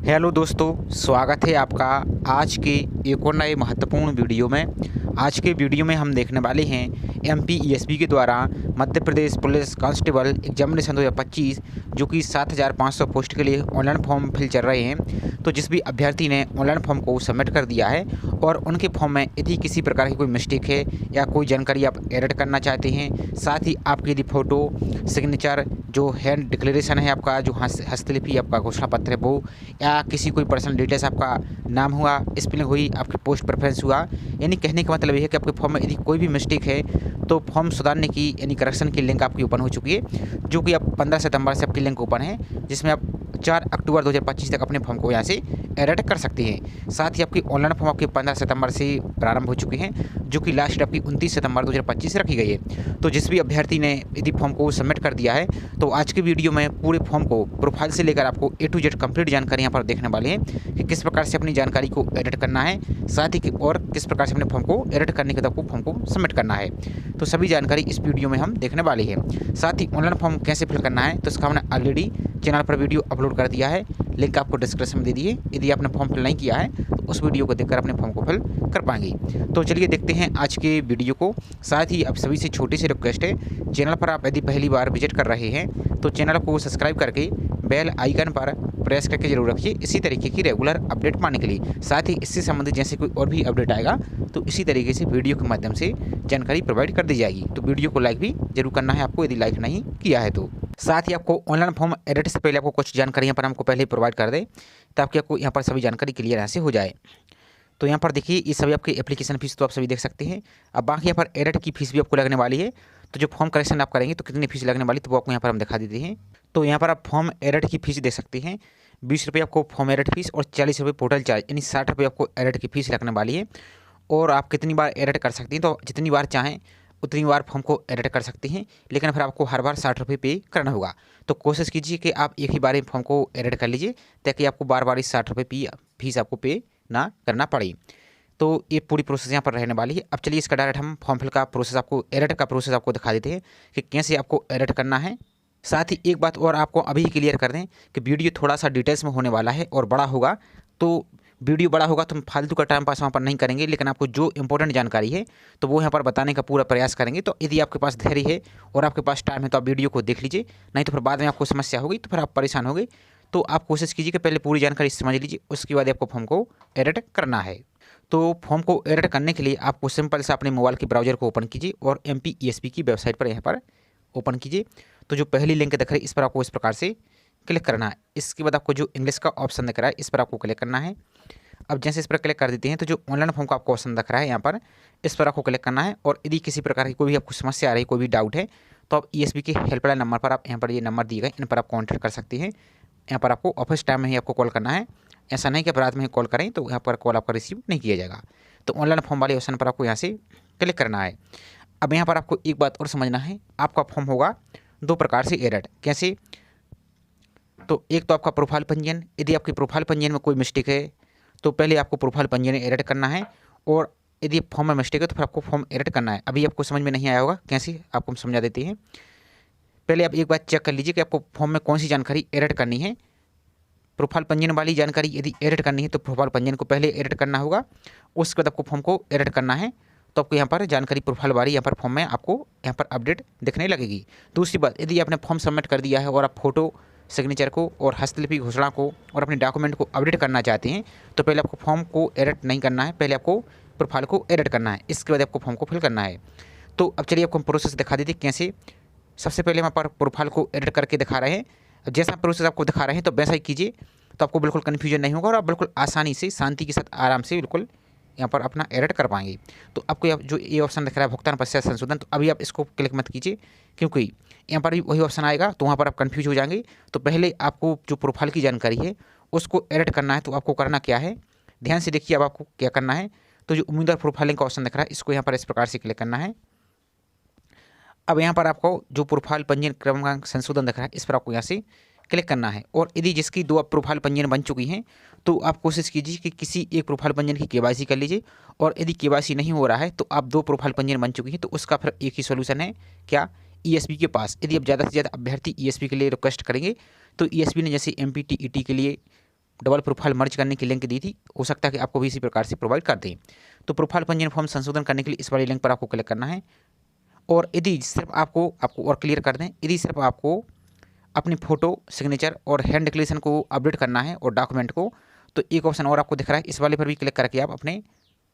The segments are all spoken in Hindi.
हेलो दोस्तों, स्वागत है आपका आज के एक और नए महत्वपूर्ण वीडियो में। आज के वीडियो में हम देखने वाले हैं एमपीईएसबी के द्वारा Madhya Pradesh police constable examination 2025 जो कि 7,500 पोस्ट के लिए ऑनलाइन फॉर्म फिल चल रहे हैं। तो जिस भी अभ्यर्थी ने ऑनलाइन फॉर्म को सबमिट कर दिया है और उनके फॉर्म में यदि किसी प्रकार की कोई मिस्टेक है या कोई जानकारी आप एडिट करना चाहते हैं, साथ ही आपकी यदि फ़ोटो, सिग्नेचर, जो हैंड डिक्लेरेशन है आपका, जो हस्तलिपि आपका घोषणा पत्र है वो, या किसी कोई पर्सनल डिटेल्स आपका नाम हुआ, स्पेलिंग हुई, आपकी पोस्ट प्रेफरेंस हुआ, यानी कहने का मतलब ये है कि आपके फॉर्म में यदि कोई भी मिस्टेक है तो फॉर्म सुधारने की यानी करेक्शन की लिंक आपकी ओपन हो चुकी है, जो कि अब 15 सितंबर से आपकी लिंक ओपन है, जिसमें आप 4 अक्टूबर 2025 तक अपने फॉर्म को यहाँ से एडिट कर सकते हैं। साथ ही आपकी ऑनलाइन फॉर्म आपके 15 सितंबर से प्रारंभ हो चुके हैं, जो कि लास्ट आपकी 29 सितंबर 2025 से रखी गई है। तो जिस भी अभ्यर्थी ने यदि फॉर्म को सबमिट कर दिया है तो आज के वीडियो में पूरे फॉर्म को प्रोफाइल से लेकर आपको A to Z कंप्लीट जानकारी यहाँ पर देखने वाले हैं कि किस प्रकार से अपनी जानकारी को एडिट करना है, साथ ही और किस प्रकार से अपने फॉर्म को एडिट करने के बाद आपको फॉर्म को सबमिट करना है। तो सभी जानकारी इस वीडियो में हम देखने वाले हैं। साथ ही ऑनलाइन फॉर्म कैसे फिल करना है तो इसका हमने ऑलरेडी चैनल पर वीडियो अपलोड कर दिया है, लिंक आपको डिस्क्रिप्शन में दे दिए। यदि आपने फॉर्म फिल नहीं किया है तो उस वीडियो को देखकर अपने फॉर्म को फिल कर पाएंगे। तो चलिए देखते हैं आज के वीडियो को। साथ ही अब सभी से छोटी सी रिक्वेस्ट है, चैनल पर आप यदि पहली बार विजिट कर रहे हैं तो चैनल को सब्सक्राइब करके बेल आइकन पर प्रेस करके जरूर रखिए इसी तरीके की रेगुलर अपडेट पाने के लिए। साथ ही इससे संबंधित जैसे कोई और भी अपडेट आएगा तो इसी तरीके से वीडियो के माध्यम से जानकारी प्रोवाइड कर दी जाएगी। तो वीडियो को लाइक भी जरूर करना है आपको यदि लाइक नहीं किया है तो। साथ ही आपको ऑनलाइन फॉर्म एडिट से पहले आपको कुछ जानकारी यहाँ पर हमको पहले प्रोवाइड कर दे ताकि आपको यहाँ पर सभी जानकारी क्लियर यहाँ से हो जाए। तो यहाँ पर देखिए ये सभी आपकी एप्लीकेशन फीस तो आप सभी देख सकते हैं। अब बाकी यहाँ पर एडिट की फीस भी आपको लगने वाली है। तो जो फॉर्म करेक्शन आप करेंगे तो कितनी फीस लगने वाली तो वो आपको यहाँ पर हम दिखा देते हैं। तो यहाँ पर आप फॉर्म एडिट की फीस देख सकते हैं। 20 रुपये आपको फॉर्म एडिट फीस और 40 रुपये पोर्टल चार्ज, यानी 60 रुपये आपको एडिट की फीस लगने वाली है। और आप कितनी बार एडिट कर सकती हैं तो जितनी बार चाहें उतनी बार फॉर्म को एडिट कर सकते हैं, लेकिन फिर आपको हर बार 60 रुपये पे करना होगा। तो कोशिश कीजिए कि आप एक ही बार फॉर्म को एडिट कर लीजिए ताकि आपको बार बार इस 60 रुपये फीस आपको पे ना करना पड़े। तो ये पूरी प्रोसेस यहाँ पर रहने वाली है। अब चलिए इसका डायरेक्ट हम फॉर्म फिल का प्रोसेस आपको एडिट का प्रोसेस आपको दिखा देते हैं कि कैसे आपको एडिट करना है। साथ ही एक बात और आपको अभी क्लियर कर दें कि वीडियो थोड़ा सा डिटेल्स में होने वाला है और बड़ा होगा। तो वीडियो बड़ा होगा तो हम फालतू का टाइम पास वहाँ पर नहीं करेंगे, लेकिन आपको जो इंपॉर्टेंट जानकारी है तो वो यहाँ पर बताने का पूरा प्रयास करेंगे। तो यदि आपके पास धैर्य है और आपके पास टाइम है तो आप वीडियो को देख लीजिए, नहीं तो फिर बाद में आपको समस्या होगी तो फिर आप परेशान होंगे। तो आप कोशिश कीजिए कि पहले पूरी जानकारी समझ लीजिए, उसके बाद आपको फॉर्म को एडिट करना है। तो फॉर्म को एडिट करने के लिए आपको सिंपल से अपने मोबाइल के ब्राउज़र को ओपन कीजिए और एमपीईएसबी की वेबसाइट पर यहाँ पर ओपन कीजिए। तो जो पहली लिंक दिख रही है इस पर आपको इस प्रकार से क्लिक करना है। इसके बाद आपको जो इंग्लिश का ऑप्शन दिख रहा है इस पर आपको क्लिक करना है। अब जैसे इस पर क्लिक कर देते हैं तो जो ऑनलाइन फॉर्म का आपको ऑप्शन दिख रहा है यहाँ पर इस पर आपको क्लिक करना है। और यदि किसी प्रकार की कोई भी आपको समस्या आ रही है, कोई भी डाउट है तो आप ईएसबी के हेल्पलाइन नंबर पर आप यहाँ पर ये नंबर दिए गए इन पर आप कॉन्टैक्ट कर सकते हैं। यहाँ पर आपको ऑफिस टाइम में ही आपको कॉल करना है, ऐसा नहीं कि आप रात में ही कॉल करें तो यहाँ पर कॉल आपका रिसीव नहीं किया जाएगा। तो ऑनलाइन फॉर्म वाले ऑप्शन पर आपको यहाँ से क्लिक करना है। अब यहाँ पर आपको एक बात और समझना है, आपका फॉर्म होगा 2 प्रकार से एडिट। कैसे? तो एक तो आपका प्रोफाइल पंजीयन, यदि आपकी प्रोफाइल पंजीयन में कोई मिस्टेक है तो पहले आपको प्रोफाइल पंजीयन एडिट करना है, और यदि फॉर्म में मिस्टेक है तो फिर आपको फॉर्म एडिट करना है। अभी आपको समझ में नहीं आया होगा कैसे, आपको हम समझा देते हैं। पहले आप एक बार चेक कर लीजिए कि आपको फॉर्म में कौन सी जानकारी एडिट करनी है। प्रोफाइल पंजीयन वाली जानकारी यदि एडिट करनी है तो प्रोफाइल पंजीयन को पहले एडिट करना होगा, उसके बाद आपको फॉर्म को एडिट करना है। तो आपको यहाँ पर जानकारी प्रोफाइल वाली यहाँ पर फॉर्म में आपको यहाँ पर अपडेट दिखने लगेगी। दूसरी बात, यदि आपने फॉर्म सबमिट कर दिया है और आप फोटो, सिग्नेचर को और हस्तलिपि घोषणा को और अपने डॉक्यूमेंट को अपडेट करना चाहते हैं तो पहले आपको फॉर्म को एडिट नहीं करना है, पहले आपको प्रोफाइल को एडिट करना है, इसके बाद आपको फॉर्म को फिल करना है। तो अब चलिए आपको हम प्रोसेस दिखा देते कैसे। सबसे पहले हम पर प्रोफाइल को एडिट करके दिखा रहे हैं। जैसा प्रोसेस आपको दिखा रहे हैं तो वैसा ही कीजिए, तो आपको बिल्कुल कन्फ्यूजन नहीं होगा और आप बिल्कुल आसानी से, शांति के साथ, आराम से बिल्कुल यहाँ पर अपना एडिट कर पाएंगे। तो आपको जो ये ऑप्शन दिख रहा है भुगतान पश्चात संशोधन, तो अभी आप इसको क्लिक मत कीजिए क्योंकि यहाँ पर भी वही ऑप्शन आएगा तो वहाँ पर आप कन्फ्यूज हो जाएंगे। तो पहले आपको जो प्रोफाइल की जानकारी है उसको एडिट करना है। तो आपको करना क्या है, ध्यान से देखिए अब आपको क्या करना है। तो जो उम्मीदवार प्रोफाइलिंग का ऑप्शन दिख रहा है इसको यहाँ पर इस प्रकार से क्लिक करना है। अब यहाँ पर आपको जो प्रोफाइल पंजीयन क्रमांक संशोधन दिख रहा है इस पर आपको यहाँ से क्लिक करना है। और यदि जिसकी 2 प्रोफाइल पंजीयन बन चुकी हैं तो आप कोशिश कीजिए कि किसी एक प्रोफाइल पंजीयन की केवाईसी कर लीजिए। और यदि केवाईसी नहीं हो रहा है तो आप 2 प्रोफाइल पंजीयन बन चुकी हैं तो उसका फिर एक ही सोल्यूशन है, क्या, ईएसबी के पास। यदि आप ज़्यादा से ज़्यादा अभ्यर्थी ईएसबी के लिए रिक्वेस्ट करेंगे तो ईएसबी ने जैसे एमपीटीईटी के लिए डबल प्रोफाइल मर्ज करने की लिंक दी थी, हो सकता है कि आपको भी इसी प्रकार से प्रोवाइड कर दें। तो प्रोफाइल पंजीयन फॉर्म संशोधन करने के लिए इस वाली लिंक पर आपको क्लिक करना है। और यदि सिर्फ आपको और क्लियर कर दें, यदि सिर्फ आपको अपनी फ़ोटो, सिग्नेचर और हैंड डिक्लेरेशन को अपडेट करना है और डॉक्यूमेंट को, तो एक ऑप्शन और आपको दिख रहा है, इस वाले पर भी क्लिक करके आप अपने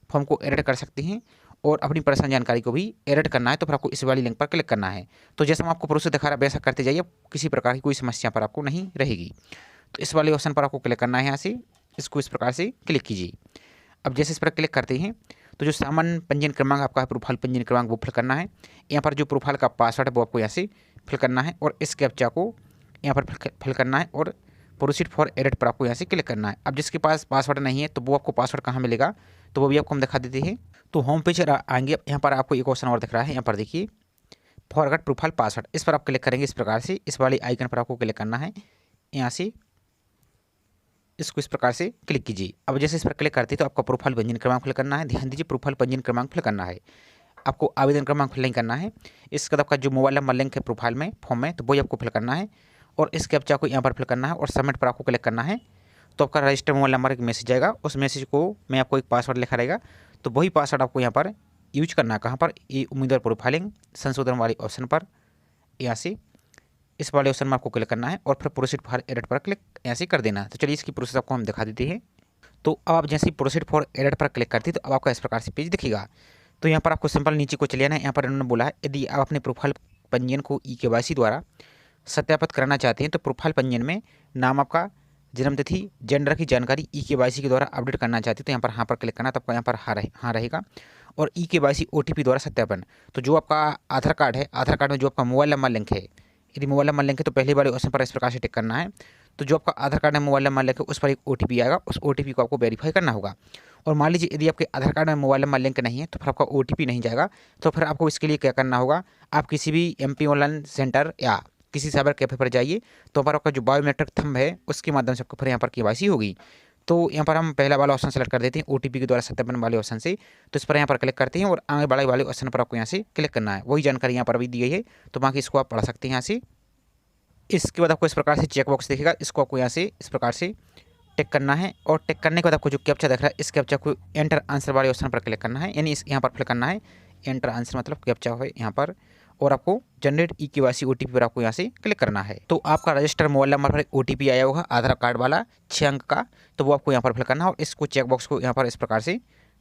फॉर्म को एडिट कर सकते हैं और अपनी पर्सनल जानकारी को भी एडिट करना है, तो फिर आपको इस वाली लिंक पर क्लिक करना है। तो जैसा मैं आपको प्रोसेस दिखा रहा है वैसा करते जाइए, किसी प्रकार की कोई समस्या पर आपको नहीं रहेगी। तो इस वाले ऑप्शन पर आपको क्लिक करना है, यहाँ से इसको इस प्रकार से क्लिक कीजिए। अब जैसे इस पर क्लिक करते हैं तो जो सामान्य पंजीयन क्रमांक आपका है, प्रोफाइल पंजीयन क्रमांक, वो फिल करना है। यहाँ पर जो प्रोफाइल का पासवर्ड है वो आपको यहाँ से फिल करना है और इस कैप्चा को यहाँ पर फिल करना है और प्रोसीड फॉर एडिट पर आपको यहाँ से क्लिक करना है। अब जिसके पास पासवर्ड नहीं है तो वो आपको पासवर्ड कहाँ मिलेगा, तो वो भी आपको हम दिखा देते हैं। तो होम पेज आएंगे, यहाँ पर आपको एक ऑप्शन और दिख रहा है, यहाँ पर देखिए फॉरगेट प्रोफाइल पासवर्ड, इस पर आप क्लिक करेंगे। इस प्रकार से इस वाले आइकन पर आपको क्लिक करना है, यहाँ से इसको इस प्रकार से क्लिक कीजिए। अब जैसे इस पर क्लिक करते हैं तो आपका प्रोफाइल पंजीयन क्रमांक फिल करना है। ध्यान दीजिए, प्रोफाइल पंजीयन क्रमांक फिल करना है, आपको आवेदन क्रमांक फिल नहीं करना है। इसके बाद आपका जो मोबाइल नंबर लिंक है प्रोफाइल में, फॉर्म में, तो वही आपको फिल करना है और इस कैप्चा को यहाँ पर फिल करना है और सबमिट पर आपको क्लिक करना है। तो आपका रजिस्टर मोबाइल नंबर एक मैसेज आएगा, उस मैसेज को में आपको एक पासवर्ड लिखा रहेगा, तो वही पासवर्ड आपको यहाँ पर यूज करना है। कहाँ पर, ये उम्मीदवार प्रोफाइलिंग संशोधन वाले ऑप्शन पर, यहाँ से इस वाले ऑप्शन में आपको क्लिक करना है और फिर प्रोसीड फॉर एडिट पर क्लिक यहाँ से कर देना है। तो चलिए इसकी प्रोसेस आपको हम दिखा देते हैं। तो अब आप जैसे ही प्रोसीड फॉर एडिट पर क्लिक करते हैं तो अब आपका इस प्रकार से पेज दिखेगा। तो यहाँ पर आपको सिंपल नीचे को चले आना है। यहाँ पर उन्होंने बोला है यदि आप अपने प्रोफाइल पंजीयन को ई-केवाईसी द्वारा सत्यापित कराना चाहते हैं तो प्रोफाइल पंजीयन में नाम, आपका जन्मतिथि, जेंडर की जानकारी ई-केवाईसी के द्वारा अपडेट करना चाहते हैं तो यहाँ पर हाँ पर क्लिक करना, तो आपका यहाँ पर हाँ रहेगा। और ई-केवाईसी OTP द्वारा सत्यापन, तो जो आपका आधार कार्ड है, आधार कार्ड में जो आपका मोबाइल नंबर लिंक है, यदि मोबाइल नंबर लिंक है तो पहले वाले ऑप्शन पर इस प्रकार से टिक करना है। तो जो आपका आधार कार्ड में मोबाइल नंबर लिंक है उस पर एक OTP आएगा, उस OTP को आपको वेरीफाई करना होगा। और मान लीजिए यदि आपके आधार कार्ड में मोबाइल नंबर लिंक नहीं है तो फिर आपका OTP नहीं जाएगा। तो फिर आपको इसके लिए क्या करना होगा, आप किसी भी MP ऑनलाइन सेंटर या किसी साइबर कैफे पर जाइए, तो पर आपका जो बायोमेट्रिक थंब है उसके माध्यम से आपको फिर यहाँ पर KYC होगी। तो यहाँ पर हम पहला वाला ऑप्शन सेलेक्ट कर देते हैं, OTP के द्वारा सत्यापन वाले ऑप्शन से। तो इस पर यहाँ पर क्लिक करते हैं और आगे बढ़े वाले ऑप्शन पर आपको यहाँ से क्लिक करना है। वही जानकारी यहाँ पर भी दी गई है, तो बाकी इसको आप पढ़ सकते हैं यहाँ से। इसके बाद आपको इस प्रकार से चेक बॉक्स दिखेगा, इसको आपको यहाँ से इस प्रकार से टिक करना है और टिक करने के बाद आपको जो कैप्चा दिख रहा है इस कैप्चा को एंटर आंसर वाले ऑप्शन पर क्लिक करना है, यानी इस यहाँ पर फिल करना है। एंटर आंसर मतलब कैप्चा है यहाँ पर, और आपको जनरेट ई-केवाईसी OTP पर आपको यहाँ से क्लिक करना है। तो आपका रजिस्टर मोबाइल नंबर पर OTP आया होगा आधार कार्ड वाला 6 अंक का, तो वो आपको यहाँ पर फिल करना है और इसको चेक बॉक्स को यहाँ पर इस प्रकार से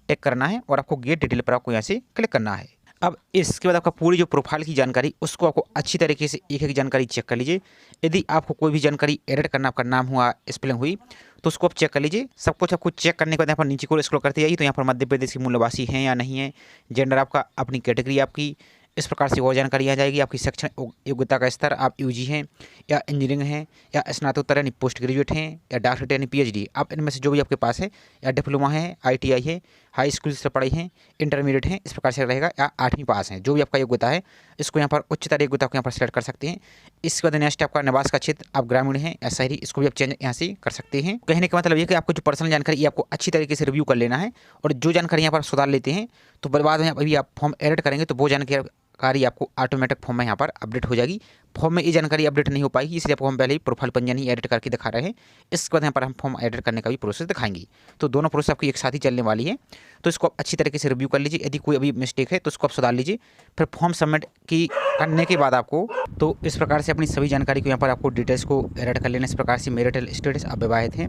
टिक करना है और आपको गेट डिटेल पर आपको यहाँ से क्लिक करना है। अब इसके बाद आपका पूरी जो प्रोफाइल की जानकारी उसको आपको अच्छी तरीके से एक एक जानकारी चेक कर लीजिए। यदि आपको कोई भी जानकारी एडिट करना, आपका नाम हुआ, स्पेलिंग हुई, तो उसको आप चेक कर लीजिए। सब कुछ आपको चेक करने के बाद यहाँ पर नीचे को स्क्रॉल करते जाइए, तो यहाँ पर मध्य प्रदेश के मूल निवासी हैं या नहीं है, जेंडर आपका, अपनी कैटेगरी आपकी, इस प्रकार से और जानकारी आ जाएगी। आपकी शैक्षणिक योग्यता का स्तर, आप UG हैं या इंजीनियरिंग हैं या स्नातकोत्तर यानी पोस्ट ग्रेजुएट हैं या डॉक्टरेट यानी PhD, आप इनमें से जो भी आपके पास है, या डिप्लोमा है, ITI है, हाई स्कूल से पढ़ाई है, इंटरमीडिएट है, इस प्रकार से रहेगा, या 8वीं पास है, जो भी आपका योग्यता है, इसको यहाँ पर उच्चतर योग्यता को यहाँ पर सेलेक्ट कर सकते हैं। इसके बाद नेक्स्ट आपका निवास का क्षेत्र, आप ग्रामीण हैं या शहरी, इसको भी आप चेंज यहाँ से कर सकते हैं। कहने का मतलब ये कि आपको जो पर्सनल जानकारी ये आपको अच्छी तरीके से रिव्यू कर लेना है, और जो जानकारी यहाँ पर सुधार लेते हैं तो बाद में अभी आप फॉर्म एडिट करेंगे तो वो जानकारी आपको ऑटोमेटिक फॉर्म में यहाँ पर अपडेट हो जाएगी। फॉर्म में ये जानकारी अपडेट नहीं हो पाएगी, इसलिए आपको हम पहले ही प्रोफाइल पंजीयन ही एडिट करके दिखा रहे हैं। इसके बाद यहाँ पर हम फॉर्म एडिट करने का भी प्रोसेस दिखाएंगे। तो दोनों प्रोसेस आपकी एक साथ ही चलने वाली है, तो इसको आप अच्छी तरीके से रिव्यू कर लीजिए। यदि कोई अभी मिस्टेक है तो उसको आप सुधार लीजिए। फिर फॉर्म सबमिट करने के बाद आपको तो इस प्रकार से अपनी सभी जानकारी को यहाँ पर आपको डिटेल्स को एडिट कर लेना। इस प्रकार से मैरिटल स्टेटस, आप विवाहित हैं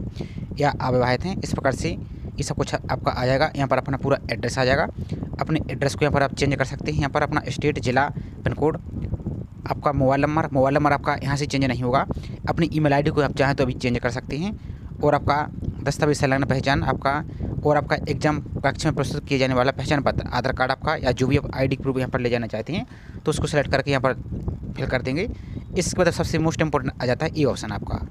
या अविवाहित हैं, इस प्रकार से ये सब कुछ आपका आ जाएगा। यहाँ पर अपना पूरा एड्रेस आ जाएगा, अपने एड्रेस को यहाँ पर आप चेंज कर सकते हैं। यहाँ पर अपना स्टेट, जिला, पिन कोड, आपका मोबाइल नंबर आपका यहाँ से चेंज नहीं होगा। अपनी ईमेल आईडी को आप चाहें तो अभी चेंज कर सकते हैं। और आपका दस्तावेज संलग्न पहचान आपका, और आपका एग्जाम कक्ष में प्रस्तुत किए जाने वाला पहचान पत्र, आधार कार्ड आपका, या जो भी आप ID प्रूफ यहाँ पर ले जाना चाहते हैं तो उसको सेलेक्ट करके यहाँ पर फिल कर देंगे। इसके बाद सबसे मोस्ट इंपॉर्टेंट आ जाता है ये ऑप्शन आपका।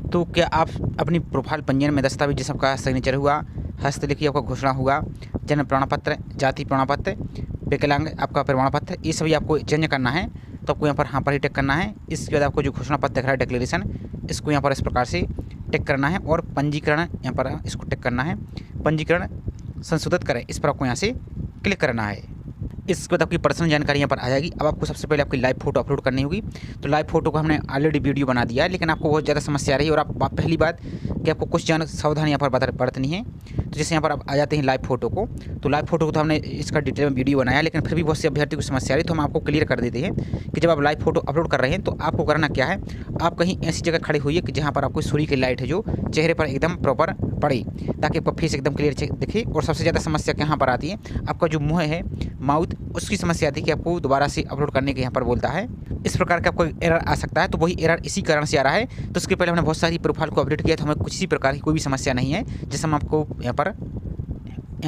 तो क्या आप अपनी प्रोफाइल पंजीयन में दस्तावेज जिस आपका सिग्नेचर हुआ, हस्तलिखित आपका घोषणा हुआ, जन्म प्रमाण पत्र, जाति प्रमाण पत्र, विकलांग आपका प्रमाण पत्र, ये सभी आपको चेंज करना है, तो आपको यहाँ पर हाँ पर ही टिक करना है। इसके बाद आपको जो घोषणा पत्र दिख रहा है डिक्लेरेशन, इसको यहाँ पर इस प्रकार से टिक करना है। और पंजीकरण यहाँ पर इसको टिक करना है, पंजीकरण संशोधित करें, इस पर आपको यहाँ से क्लिक करना है। इसके बाद आपकी पर्सनल जानकारी यहाँ पर आ जाएगी। अब आपको सबसे पहले आपकी लाइव फोटो अपलोड करनी होगी। तो लाइव फोटो को हमने ऑलरेडी वीडियो बना दिया है, लेकिन आपको बहुत ज़्यादा समस्या आ रही है। और आप पहली बात कि आपको कुछ सावधानी यहाँ पर बरतनी है। तो जैसे यहाँ पर आप आ जाते हैं लाइव फोटो को, तो लाइव फोटो को तो हमने इसका डिटेल में वीडियो बनाया, लेकिन फिर भी बहुत से अभ्यर्थियों को समस्या आ रही है। तो हम आपको क्लियर कर देते हैं कि जब आप लाइव फोटो अपलोड कर रहे हैं तो आपको करना क्या है। आप कहीं ऐसी जगह खड़े होइए कि जहाँ पर आपको सूर्य की लाइट है जो चेहरे पर एकदम प्रॉपर पड़े, ताकि आपका फेस एकदम क्लियर दिखे। और सबसे ज़्यादा समस्या कहाँ पर आती है, आपका जो मुँह है, माउथ, उसकी समस्या आती है कि आपको दोबारा से अपलोड करने के यहाँ पर बोलता है। इस प्रकार का आपको एरर आ सकता है। तो वही एरर इसी कारण से आ रहा है। तो उसके पहले हमने बहुत सारी प्रोफाइल को अपडेट किया, तो हमें कुछ इसी प्रकार की कोई भी समस्या नहीं है। जैसे हम आपको यहाँ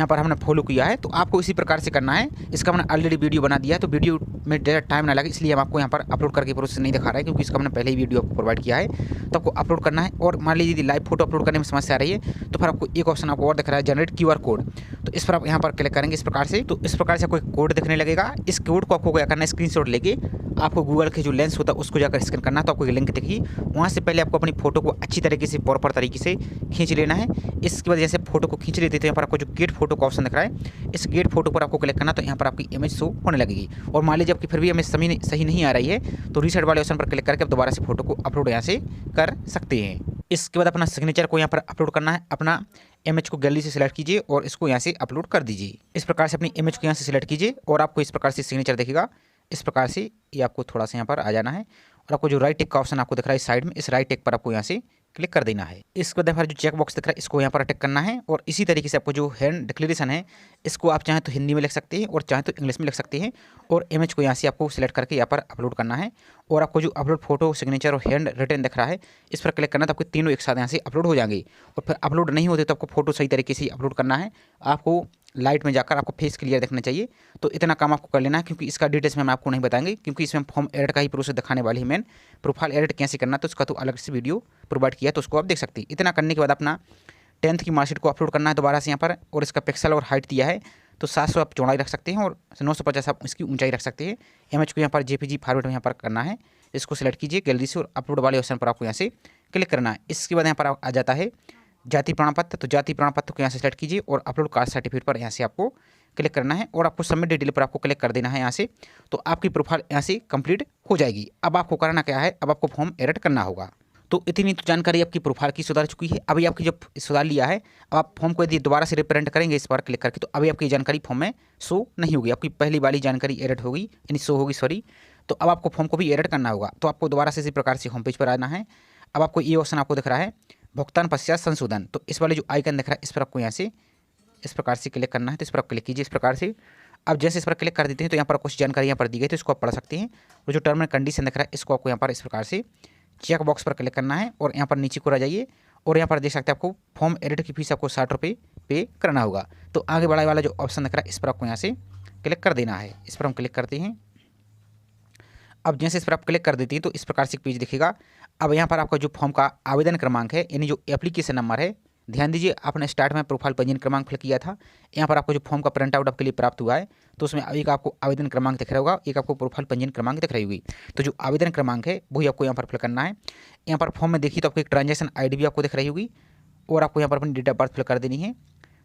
पर हमने फॉलो किया है, तो आपको इसी प्रकार से करना है। इसका हमने ऑलरेडी वीडियो बना दिया है, तो वीडियो में ज़्यादा टाइम ना लगे, इसलिए हम आपको यहाँ पर अपलोड करके प्रोसेस नहीं दिखा रहे हैं, क्योंकि इसका हमने पहले ही वीडियो आपको प्रोवाइड किया है। तो आपको अपलोड करना है। और मान लीजिए यदि लाइव फोटो अपलोड करने में समस्या आ रही है, तो फिर आपको एक ऑप्शन आपको और दिख रहा है, जनरेट QR कोड। तो इस पर आप यहाँ पर क्लिक करेंगे इस प्रकार से। तो इस प्रकार से आपको एक कोड दिखने लगेगा। इस कोड को आपको क्या करना है, स्क्रीनशॉट लेके आपको गूगल के जो लेंस होता है उसको जाकर स्कैन करना है। तो आपको एक लिंक दिखेगी, वहाँ से पहले आपको अपनी फोटो को अच्छी तरीके से प्रॉपर तरीके से खींच लेना है। इसके बाद जैसे फोटो को खींच लेते तो यहाँ पर आपको जो गेट फोटो का ऑप्शन दिख रहा है, इस गेट फोटो पर आपको क्लिक करना। तो यहाँ पर आपकी इमेज शो होने लगेगी। और मान लीजिए आपकी फिर भी इमेज सही नहीं आ रही है, तो रीसेट वाले ऑप्शन पर क्लिक करके आप दोबारा से फोटो को अपलोड यहाँ से कर सकते हैं। इसके बाद अपना सिग्नेचर को यहाँ पर अपलोड करना है। अपना इमेज को गैलरी से सिलेक्ट कीजिए और इसको यहाँ से अपलोड कर दीजिए। इस प्रकार से अपनी इमेज को यहाँ से सिलेक्ट कीजिए और आपको इस प्रकार से सिग्नेचर दिखेगा। इस प्रकार से ये आपको थोड़ा सा यहाँ पर आ जाना है और आपको जो राइट टिक का ऑप्शन आपको दिख रहा है साइड में, इस राइट टिक पर आपको यहाँ से क्लिक कर देना है। इसके बाद जो चेक बॉक्स दिख रहा है इसको यहाँ पर टिक करना है। और इसी तरीके से आपको जो हैंड डिक्लेरेशन है इसको आप चाहें तो हिंदी में लिख सकते हैं और चाहें तो इंग्लिश में लिख सकते हैं। और इमेज को यहाँ से आपको सिलेक्ट करके यहाँ पर अपलोड करना है। और आपको जो अपलोड फोटो, सिग्नेचर और हैंड रिटन दिख रहा है इस पर क्लिक करना, तो आपको तीनों एक साथ यहाँ से अपलोड हो जाएंगे। और फिर अपलोड नहीं होते तो आपको फोटो सही तरीके से अपलोड करना है। आपको लाइट में जाकर आपको फेस क्लियर दिखना चाहिए। तो इतना काम आपको कर लेना है, क्योंकि इसका डिटेल्स में हम आपको नहीं बताएंगे, क्योंकि इसमें फॉर्म एडिट का ही प्रोसेस दिखाने वाली है। मेन प्रोफाइल एडिट कैसे करना तो उसका तो अलग से वीडियो प्रोवाइड किया, तो उसको आप देख सकते हैं। इतना करने के बाद अपना 10th की मार्कशीट को अपलोड करना है दोबारा से यहाँ पर। और इसका पिक्सल और हाइट दिया है, तो 700 आप चौड़ाई रख सकते हैं और 950 आप इसकी ऊंचाई रख सकते हैं। इमेज को यहाँ पर JPG फॉर्मेट में यहाँ पर करना है। इसको सिलेक्ट कीजिए गैलरी से और अपलोड वाले ऑप्शन पर आपको यहाँ से क्लिक करना है। इसके बाद यहाँ पर आ जाता है जाति प्रमाण पत्र। तो जाति प्रमाण पत्र को यहाँ से सेलेक्ट कीजिए और अपलोड कास्ट सर्टिफिकेट पर यहाँ से आपको क्लिक करना है और आपको सबमिट डिटेल पर आपको क्लिक कर देना है यहाँ से। तो आपकी प्रोफाइल यहाँ से कंप्लीट हो जाएगी। अब आपको करना क्या है, अब आपको फॉर्म एडिट करना होगा। तो इतनी तो जानकारी आपकी प्रोफाइल की सुधार चुकी है। अभी आपकी जब सुधार लिया है, अब आप फॉर्म को यदि दोबारा से रिप्रेजेंट करेंगे इस पर क्लिक करके, तो अभी आपकी जानकारी फॉर्म में शो नहीं होगी। आपकी पहली वाली जानकारी एडिट होगी, यानी शो होगी, सॉरी। तो अब आपको फॉर्म को भी एडिट करना होगा। तो आपको दोबारा से इसी प्रकार से होम पेज पर आना है। अब आपको ये ऑप्शन आपको दिख रहा है भुगतान पश्चात संशोधन। तो इस वाले जो आइकन दिख रहा है इस पर आपको यहाँ से इस प्रकार से क्लिक करना है। तो इस पर आप क्लिक कीजिए इस प्रकार से। अब जैसे इस पर क्लिक कर देते हैं तो यहाँ पर कुछ जानकारी यहाँ पर दी गई, तो इसको आप पढ़ सकते हैं। और जो टर्म एंड कंडीशन दिख रहा है इसको आपको यहाँ पर इस प्रकार से चेक बॉक्स पर क्लिक करना है और यहाँ पर नीचे को आ जाइए। और यहाँ पर देख सकते हैं आपको फॉर्म एडिट की फीस आपको 60 रुपये पे करना होगा। तो आगे बढ़ाने वाला जो ऑप्शन दिख रहा है इस पर आपको यहाँ से क्लिक कर देना है। इस पर हम क्लिक करते हैं। अब जैसे इस पर आप क्लिक कर देती हैं तो इस प्रकार से एक पेज दिखेगा। अब यहाँ पर आपका जो फॉर्म का आवेदन क्रमांक है, यानी जो एप्लीकेशन नंबर है, ध्यान दीजिए आपने स्टार्ट में प्रोफाइल पंजीयन क्रमांक फिल किया था। यहाँ पर आपको जो फॉर्म का प्रिंट आउट आपके लिए प्राप्त हुआ है, तो उसमें एक आपको आवेदन क्रमांक दिख रहा होगा, एक आपको प्रोफाइल पंजीयन क्रमांक दिख रही होगी। तो जो आवेदन क्रमांक है वही आपको यहाँ पर फिल करना है। यहाँ पर फॉर्म में देखिए तो आपको एक ट्रांजेक्शन ID भी आपको दिख रही होगी और आपको यहाँ पर अपनी डेट ऑफ बर्थ फिल कर देनी है।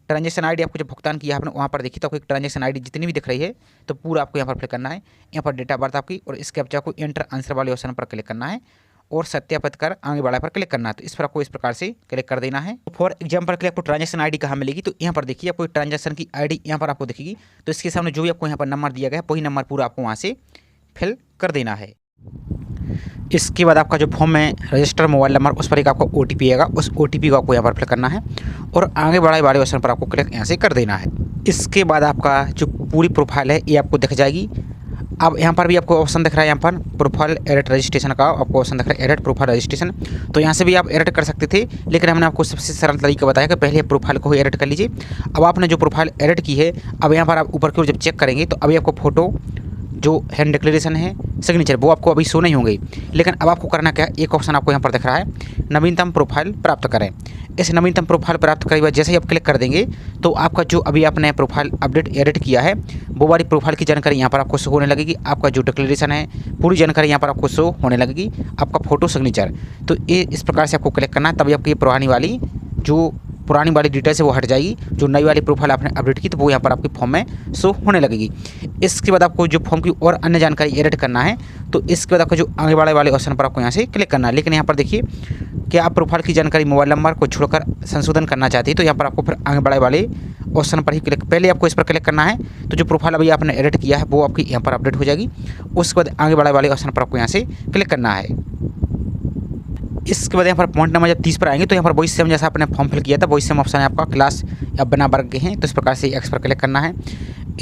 ट्रांजेक्शन ID आपको जब भुगतान किया आपने वहाँ पर देखिए तो आपको एक ट्रांजेक्शन ID जितनी भी दिख रही है तो पूरा आपको यहाँ पर फिल करना है। यहाँ पर डेट ऑफ बर्थ आपकी और इस कैप्चा को एंटर आंसर वाले ऑप्शन पर क्लिक करना है और सत्यापित कर आगे बढ़ा पर क्लिक करना है। तो इस पर आपको इस प्रकार से क्लिक कर देना है। तो फॉर एग्जाम्पल के लिए आपको ट्रांजेक्शन ID कहाँ मिलेगी, तो यहाँ पर देखिए आपको ट्रांजेक्शन की ID यहाँ पर आपको दिखेगी। तो इसके सामने जो भी आपको यहाँ पर नंबर दिया गया है वही नंबर पूरा आपको वहाँ से फिल कर देना है। इसके बाद आपका जो फॉर्म में रजिस्टर मोबाइल नंबर उस पर एक आपको OTP आएगा, उस OTP को आपको यहाँ पर फिल करना है और आगे बढ़ाए वाले ऑप्शन पर आपको क्लिक यहाँ से कर देना है। इसके बाद आपका जो पूरी प्रोफाइल है ये आपको दिख जाएगी। अब यहाँ पर भी आपको ऑप्शन दिख रहा है, यहाँ पर प्रोफाइल एडिट रजिस्ट्रेशन का आपको ऑप्शन दिख रहा है, एडिट प्रोफाइल रजिस्ट्रेशन। तो यहाँ से भी आप एडिट कर सकते थे, लेकिन हमने आपको सबसे सरल तरीका बताया कि पहले प्रोफाइल को ही एडिट कर लीजिए। अब आपने जो प्रोफाइल एडिट की है, अब यहाँ पर आप ऊपर की ओर जब चेक करेंगे तो अभी आपको फोटो जो हैंड डिक्लेरेशन है, सिग्नेचर, वो आपको अभी शो नहीं होंगे। लेकिन अब आपको करना क्या है, एक ऑप्शन आपको यहाँ पर दिख रहा है नवीनतम प्रोफाइल प्राप्त करें। इस नवीनतम प्रोफाइल प्राप्त करने के बाद जैसे ही आप क्लिक कर देंगे तो आपका जो अभी आपने प्रोफाइल अपडेट एडिट किया है वो वाली प्रोफाइल की जानकारी यहाँ पर आपको शो होने लगेगी। आपका जो डिक्लेरेशन है पूरी जानकारी यहाँ पर आपको शो होने लगेगी, आपका फोटो, सिग्नेचर। तो ये इस प्रकार से आपको क्लिक करना है, तभी आपकी पुरानी वाली जो पुरानी वाली डिटेल्स है वो हट जाएगी, जो नई वाली प्रोफाइल आपने अपडेट की तो वो यहाँ पर आपके फॉर्म में शो होने लगेगी। इसके बाद आपको जो फॉर्म की और अन्य जानकारी एडिट करना है तो इसके बाद आपको जो आगे बढ़े वाले ऑप्शन पर आपको यहाँ से क्लिक करना है। लेकिन यहाँ पर देखिए कि आप प्रोफाइल की जानकारी मोबाइल नंबर को छोड़कर संशोधन करना चाहते हैं तो यहाँ पर आपको फिर आगे बढ़े वाले ऑप्शन पर ही क्लिक, पहले आपको इस पर क्लिक करना है तो जो प्रोफाइल अभी आपने एडिट किया है वो आपकी यहाँ पर अपडेट हो जाएगी। उसके बाद आगे बढ़े वाले ऑप्शन पर आपको यहाँ से क्लिक करना है। इसके बाद यहाँ पर पॉइंट नंबर जब 30 पर आएंगे तो यहाँ पर वही सेम जैसा आपने फॉर्म फिल किया था वही सेम ऑप्शन है आपका क्लास या बिना वर्ग के हैं तो इस प्रकार से एक्स पर क्लिक करना है।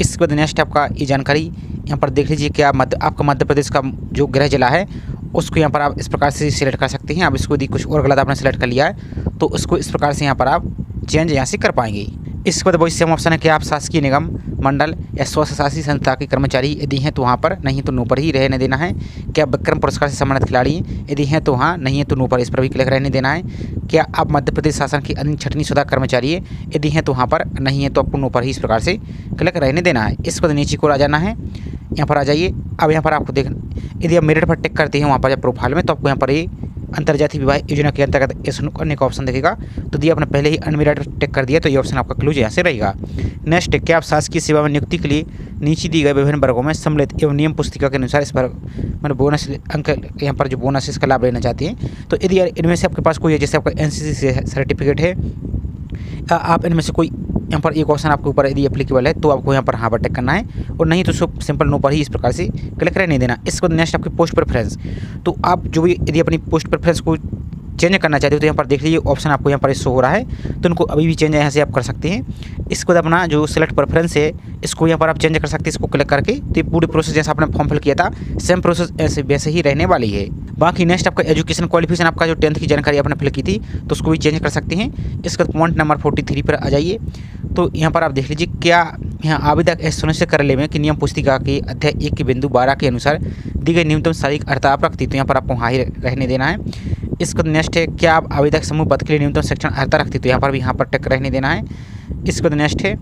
इसके बाद नेक्स्ट आपका ये जानकारी यहाँ पर देख लीजिए कि आपका मध्य प्रदेश का जो गृह जिला है उसको यहाँ पर आप इस प्रकार से सिलेक्ट कर सकते हैं। अब इसको यदि कुछ और गलत आपने सेलेक्ट कर लिया है तो उसको इस प्रकार से यहाँ पर आप चेंज यहाँ से कर पाएंगे। इसके बाद वही सेम ऑप्शन है कि आप शासकीय निगम मंडल या स्वशासी संस्था के कर्मचारी यदि हैं तो वहाँ पर, नहीं तो नो पर ही रहने देना है। क्या विक्रम पुरस्कार से सम्मानित खिलाड़ी यदि हैं तो हाँ, नहीं है तो नो पर इस पर भी क्लिक रहने देना है। क्या आप मध्य प्रदेश शासन की अधीन छटनी शुदा कर्मचारी है यदि हैं तो वहाँ पर, नहीं है तो आपको नो पर ही इस प्रकार से क्लिक रहने देना है। इसके बाद नीचे को आ जाना है, यहाँ पर आ जाइए। अब यहाँ पर आपको देखना यदि आप मेरिट पर टिक करते हैं वहाँ पर जब प्रोफाइल में तो आपको यहाँ पर ये अंतर्जातीय विवाह योजना के अंतर्गत ऐसा करने का ऑप्शन दिखेगा। तो यदि आपने पहले ही अनमेरिड पर टिक कर दिया तो ये ऑप्शन आपका क्लोज यहाँ से रहेगा। नेक्स्ट है क्या आप शासकीय सेवा में नियुक्ति के लिए नीचे दी गए विभिन्न वर्गों में सम्मिलित एवं नियम पुस्तिका के अनुसार इस पर मैंने बोनस अंक यहाँ पर जो बोनस इसका लाभ लेना चाहते हैं तो यदि इनमें से आपके पास कोई है, जैसे आपका NCC सर्टिफिकेट है, आप इनमें से कोई यहाँ पर एक ऑप्शन आपके ऊपर यदि एप्लीकेबल है तो आपको यहाँ पर हाँ पर टिक करना है और नहीं तो सिंपल नो पर ही इस प्रकार से क्लिक रहने देना। इसके बाद नेक्स्ट आपकी पोस्ट प्रेफरेंस, तो आप जो भी यदि अपनी पोस्ट प्रेफरेंस को चेंज करना चाहते हो तो यहाँ पर देख लीजिए ऑप्शन आपको यहाँ पर शो हो रहा है तो उनको अभी भी चेंज यहाँ से आप कर सकते हैं। इसके बाद अपना जो सिलेक्ट प्रेफरेंस है इसको यहाँ पर आप चेंज कर सकते हैं, इसको क्लिक करके। तो ये पूरी प्रोसेस जैसा आपने फॉर्म फिल किया था सेम प्रोसेस ऐसे वैसे ही रहने वाली है। बाकी नेक्स्ट आपका एजुकेशन क्वालिफिकेशन, आपका जो 10th की जानकारी आपने फिल की थी तो उसको भी चेंज कर सकते हैं। इसके बाद पॉइंट नंबर 43 पर आ जाइए। तो यहाँ पर आप देख लीजिए क्या यहाँ आवेदक ऐसा सुनिश्चित कर लें कि नियम पुस्तिका के अध्याय 1 के बिंदु 12 के अनुसार दी गई न्यूनतम शारीरिक अर्हता आप रखती, तो यहाँ पर आपको हाँ ही रहने देना है। इसके बाद नेक्स्ट है क्या आप आवेदक समूह पद के लिए न्यूनतम शिक्षण अर्हता रखती, तो यहाँ पर भी यहाँ पर टिक रहने देना है। इसके बाद नेक्स्ट है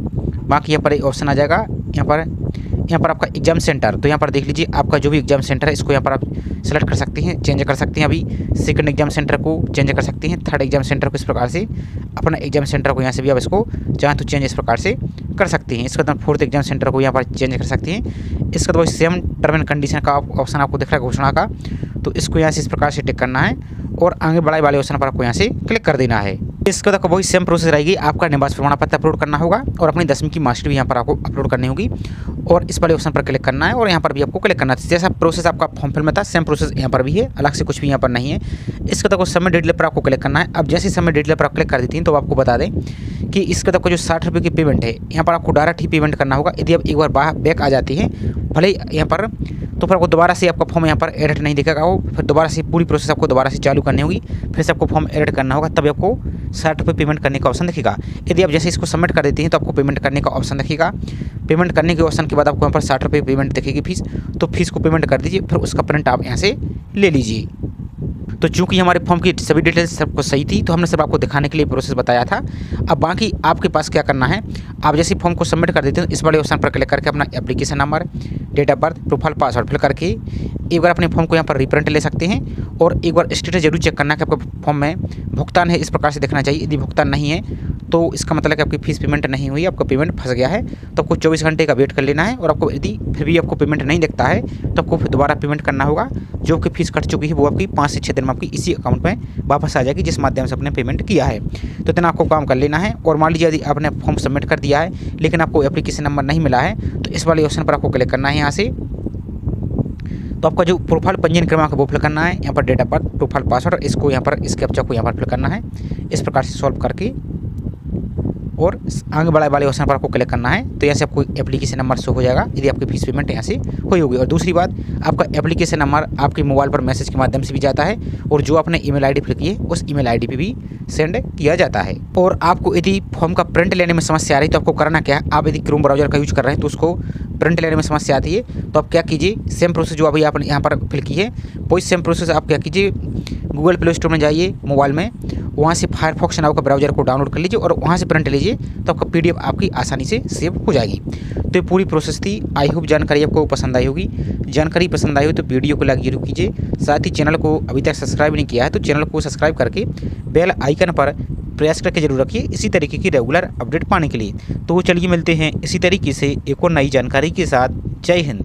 बाकी यहाँ पर एक ऑप्शन आ जाएगा यहाँ पर आपका एग्जाम सेंटर, तो यहाँ पर देख लीजिए आपका जो भी एग्जाम सेंटर है इसको यहाँ पर आप सेलेक्ट कर सकते हैं, चेंज कर सकते हैं। अभी सेकंड एग्जाम सेंटर को चेंज कर सकते हैं, थर्ड एग्जाम सेंटर को इस प्रकार से अपना एग्जाम सेंटर को यहाँ से भी आप इसको चाहें तो चेंज इस प्रकार से कर सकते हैं। इसके बाद फोर्थ एग्जाम सेंटर को यहाँ पर चेंज कर सकते हैं। इसके बाद सेम टर्म एंड कंडीशन का ऑप्शन आपको दिख रहा है घोषणा का, तो इसको यहाँ से इस प्रकार से टिक करना है और आगे बढ़ाई वाले ऑप्शन पर आपको यहाँ से क्लिक कर देना है। इसके बाद वही सेम प्रोसेस रहेगी, आपका निवास प्रमाण पत्र अपलोड करना होगा और अपनी 10वीं की मार्कशीट भी यहाँ पर आपको अपलोड करनी होगी और इस वाले ऑप्शन पर क्लिक करना है और यहाँ पर भी आपको क्लिक करना है। जैसा प्रोसेस आपका फॉर्म फिल में था सेम प्रोसेस यहाँ पर भी है, अलग से कुछ भी यहाँ पर नहीं है। इसके तक सबमिट डिटेल पर आपको क्लिक करना है। अब जैसे सबमिट डिटेल पर आप क्लिक कर देती हैं तो आपको बता दें कि इसके तक जो 60 रुपये की पेमेंट है यहाँ पर आपको डायरेक्ट ही पेमेंट करना होगा। यदि आप एक बार बैक आ जाती है भले यहाँ पर तो फिर आपको दोबारा से आपका फॉर्म यहाँ पर एडिट नहीं दिखेगा, वो फिर दोबारा से पूरी प्रोसेस आपको दोबारा से चालू करनी होगी, फिर से आपको फॉर्म एडिट करना होगा, तभी आपको 60 रुपये पेमेंट करने का ऑप्शन दिखेगा। यदि आप जैसे इसको सबमिट कर देती हैं तो आपको पेमेंट करने का ऑप्शन दिखेगा। पेमेंट करने के ऑप्शन के बाद आपको यहाँ पर 60 रुपये पेमेंट दिखेगी फीस, तो फीस को पेमेंट कर दीजिए, फिर उसका प्रिंट आप यहाँ से ले लीजिए। तो चूंकि हमारे फॉर्म की सभी डिटेल्स सबको सही थी तो हमने सिर्फ आपको दिखाने के लिए प्रोसेस बताया था। अब बाकी आपके पास क्या करना है, आप जैसे फॉर्म को सबमिट कर देते हैं इस वाले ऑप्शन पर क्लिक करके अपना application number, date of birth, profile, password fill करके एक बार अपने फॉर्म को यहाँ पर रिप्रिंट ले सकते हैं और एक बार स्टेटस जरूर चेक करना है कि आपका फॉर्म में भुगतान है, इस प्रकार से देखना चाहिए। यदि भुगतान नहीं है तो इसका मतलब है कि आपकी फीस पेमेंट नहीं हुई, आपका पेमेंट फंस गया है, तो आपको 24 घंटे का वेट कर लेना है। और आपको यदि फिर भी आपको पेमेंट नहीं दिखता है तो आपको फिर दोबारा पेमेंट करना होगा। जो आपकी फीस कट चुकी है वो आपकी 5 से 6 दिन में आपकी इसी अकाउंट में वापस आ जाएगी जिस माध्यम से आपने पेमेंट किया है। तो इतना आपको काम कर लेना है। और मान लीजिए यदि आपने फॉर्म सबमिट कर दिया है लेकिन आपको एप्लीकेशन नंबर नहीं मिला है तो इस वाले ऑप्शन पर आपको क्लिक करना है यहाँ से। तो आपका जो प्रोफाइल पंजीयन क्रमांक है वो फिल करना है, यहाँ पर date of birth, profile, password, इसको यहाँ पर इस कैप्चा को यहाँ पर फिल करना है इस प्रकार से सॉल्व करके और आगे बढ़ाई वाले ऑप्शन पर आपको क्लिक करना है। तो यहाँ से आपको एप्लीकेशन नंबर शो हो जाएगा यदि आपकी फीस पेमेंट यहाँ से हुई होगी। और दूसरी बात, आपका एप्लीकेशन नंबर आपके मोबाइल पर मैसेज के माध्यम से भी जाता है और जो आपने ईमेल आईडी फिल की है उस ईमेल आईडी पे भी सेंड किया जाता है। और आपको यदि फॉर्म का प्रिंट लेने में समस्या आ रही है तो आपको करना क्या है, आप यदि क्रोम ब्राउजर का यूज कर रहे हैं तो उसको प्रिंट लेने में समस्या आती है तो आप क्या कीजिए, सेम प्रोसेस जो अभी आपने यहाँ पर फिल की है वही सेम प्रोसेस आप क्या कीजिए, गूगल प्ले स्टोर में जाइए मोबाइल में, वहाँ से फायरफॉक्स नाम का ब्राउजर को डाउनलोड कर लीजिए और वहाँ से प्रिंट लीजिए तो आपका PDF आपकी आसानी से सेव हो जाएगी। तो ये पूरी प्रोसेस थी। आई होप जानकारी आपको पसंद आई होगी। जानकारी पसंद आई हो तो वीडियो को लाइक जरूर कीजिए, साथ ही चैनल को अभी तक सब्सक्राइब नहीं किया है तो चैनल को सब्सक्राइब करके बेल आइकन पर प्रयास करके जरूर रखिए इसी तरीके की रेगुलर अपडेट पाने के लिए। तो चलिए मिलते हैं इसी तरीके से एक और नई जानकारी के साथ। जय हिंद।